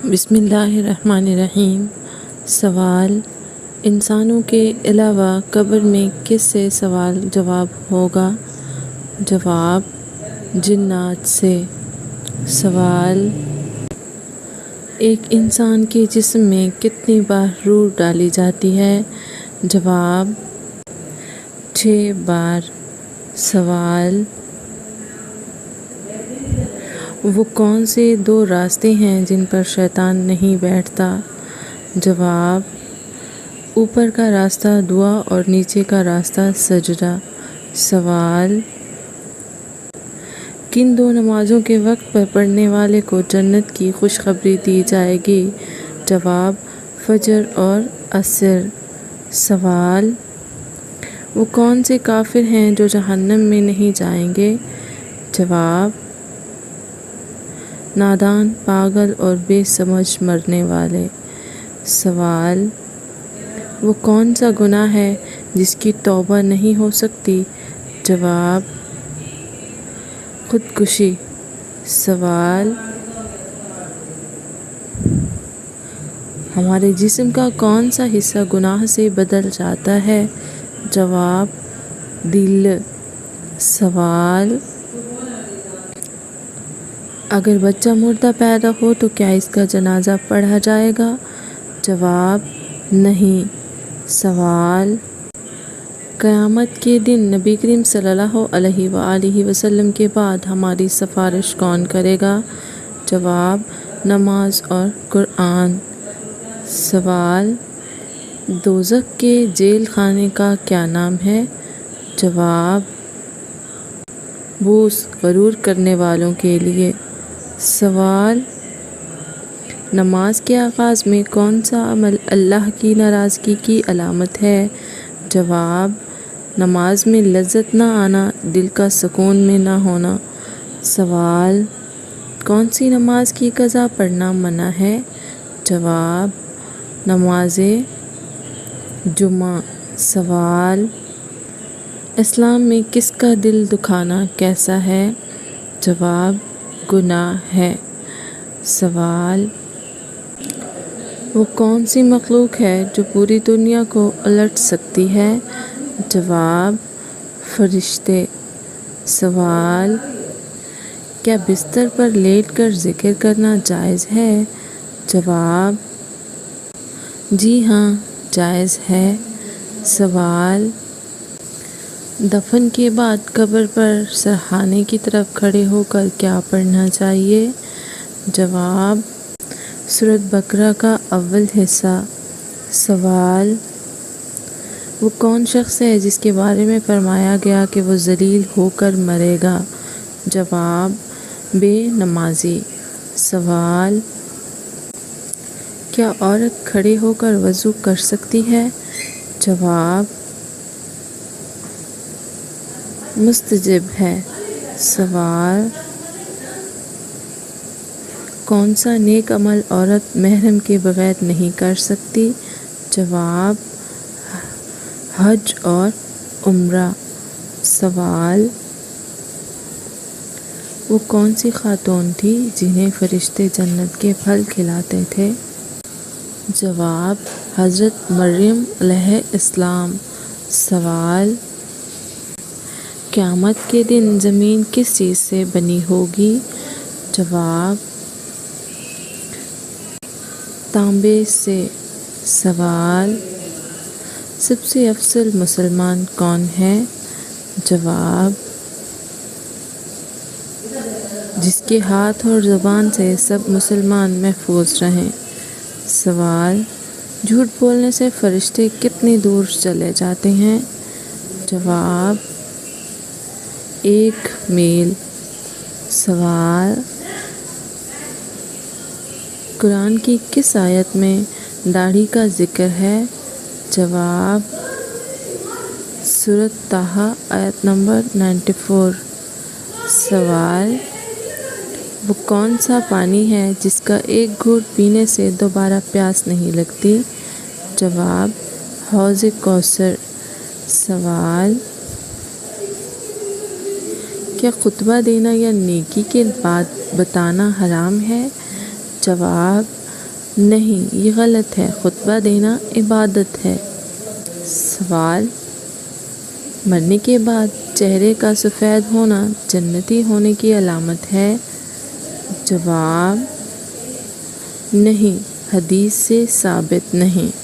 بسم اللہ الرحمن الرحیم۔ سوال: انسانوں کے علاوہ قبر میں کس سے سوال جواب ہوگا؟ جواب: جنات سے۔ سوال: ایک انسان کے جسم میں کتنی بار روح ڈالی جاتی ہے؟ جواب: 6 بار۔ سوال: وہ کون سے 2 راستے ہیں جن پر شیطان نہیں بیٹھتا؟ جواب: اوپر کا راستہ دعا اور نیچے کا راستہ سجدہ۔ سوال: کن 2 نمازوں کے وقت پر پڑھنے والے کو جنت کی خوشخبری دی جائے گی؟ جواب: فجر اور عصر۔ سوال: وہ کون سے کافر ہیں جو جہنم میں نہیں جائیں گے؟ جواب: نادان، پاگل اور بے سمجھ مرنے والے۔ سوال: وہ کون سا گناہ ہے جس کی توبہ نہیں ہو سکتی؟ جواب: خودکشی۔ سوال: ہمارے جسم کا کون سا حصہ گناہ سے بدل جاتا ہے؟ جواب: دل۔ سوال: اگر بچہ مردہ پیدا ہو تو کیا اس کا جنازہ پڑھا جائے گا؟ جواب: نہیں۔ سوال: قیامت کے دن نبی کریم صلی اللہ علیہ وآلہ وسلم کے بعد ہماری سفارش کون کرے گا؟ جواب: نماز اور قرآن۔ سوال: دوزخ کے جیل خانے کا کیا نام ہے؟ جواب: بوس، غرور کرنے والوں کے لیے۔ سوال: نماز کے آغاز میں کون سا عمل اللہ کی ناراضگی کی علامت ہے؟ جواب: نماز میں لذت نہ آنا، دل کا سکون میں نہ ہونا۔ سوال: کون سی نماز کی قضا پڑھنا منع ہے؟ جواب: نماز جمعہ۔ سوال: اسلام میں کس کا دل دکھانا کیسا ہے؟ جواب: گناہ ہے۔ سوال: وہ کون سی مخلوق ہے جو پوری دنیا کو الٹ سکتی ہے؟ جواب: فرشتے۔ سوال: کیا بستر پر لیٹ کر ذکر کرنا جائز ہے؟ جواب: جی ہاں، جائز ہے۔ سوال: دفن کے بعد قبر پر سرہانے کی طرف کھڑے ہو کر کیا پڑھنا چاہیے؟ جواب: سورۃ بقرہ کا اول حصہ۔ سوال: وہ کون شخص ہے جس کے بارے میں فرمایا گیا کہ وہ ذلیل ہو کر مرے گا؟ جواب: بے نمازی۔ سوال: کیا عورت کھڑے ہو کر وضو کر سکتی ہے؟ جواب: مستحب ہے۔ سوال: کون سا نیک عمل عورت محرم کے بغیر نہیں کر سکتی؟ جواب: حج اور عمرہ۔ سوال: وہ کون سی خاتون تھی جنہیں فرشتے جنت کے پھل کھلاتے تھے؟ جواب: حضرت مریم علیہ السلام۔ سوال: قیامت کے دن زمین کس چیز سے بنی ہوگی؟ جواب: تانبے سے۔ سوال: سب سے افضل مسلمان کون ہے؟ جواب: جس کے ہاتھ اور زبان سے سب مسلمان محفوظ رہیں۔ سوال: جھوٹ بولنے سے فرشتے کتنی دور چلے جاتے ہیں؟ جواب: 1 میل۔ سوال: قرآن کی کس آیت میں داڑھی کا ذکر ہے؟ جواب: سورۃ طٰہٰ آیت نمبر 94۔ سوال: وہ کون سا پانی ہے جس کا ایک گھونٹ پینے سے دوبارہ پیاس نہیں لگتی؟ جواب: حوض کوثر۔ سوال: کیا خطبہ دینا یا نیکی کے بات بتانا حرام ہے؟ جواب: نہیں، یہ غلط ہے، خطبہ دینا عبادت ہے۔ سوال، مرنے کے بعد چہرے کا سفید ہونا جنتی ہونے کی علامت ہے؟ جواب، نہیں، حدیث سے ثابت نہیں۔